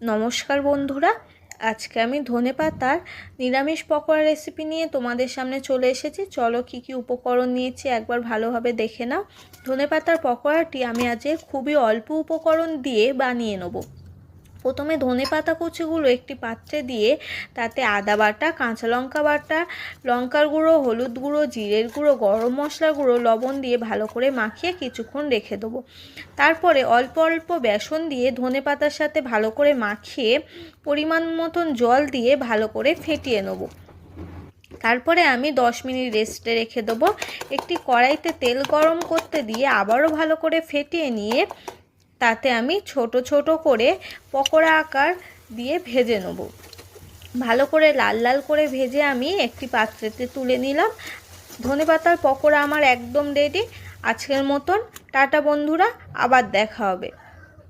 নমস্কার বন্ধুরা, আজকে আমি ধনেপাতার নিরামিষ পকোড়া রেসিপি নিয়ে তোমাদের সামনে চলে এসেছি। চলো কি কি উপকরণ নিয়েছি একবার ভালোভাবে দেখে নাও। ধনেপাতার পকোড়াটি আমি আজ খুবই অল্প উপকরণ দিয়ে বানিয়ে নেব। প্রথমে ধনেপাতা কুচিগুলো একটি পাত্রে দিয়ে তাতে আদা বাটা, কাঁচা লঙ্কা বাটা, লঙ্কার গুঁড়ো, হলুদ গুঁড়ো, জিরের গুঁড়ো, গরম মশলা গুঁড়ো, লবণ দিয়ে ভালো করে মাখিয়ে কিছুক্ষণ রেখে দেবো। তারপরে অল্প অল্প বেসন দিয়ে ধনেপাতার সাথে ভালো করে মাখিয়ে পরিমাণ মতন জল দিয়ে ভালো করে ফেটিয়ে নেব। তারপরে আমি 10 মিনিট রেস্টে রেখে দেবো। একটি কড়াইতে তেল গরম করতে দিয়ে আবারও ভালো করে ফেটিয়ে নিয়ে তাতে আমি ছোট ছোট করে পকোড়া আকার দিয়ে ভেজে নেব। ভালো করে লাল লাল করে ভেজে আমি একটি পাত্রেতে তুলে নিলাম। ধনেপাতার পকোড়া আমার একদম রেডি। আজকের মতন টাটা বন্ধুরা, আবার দেখা হবে।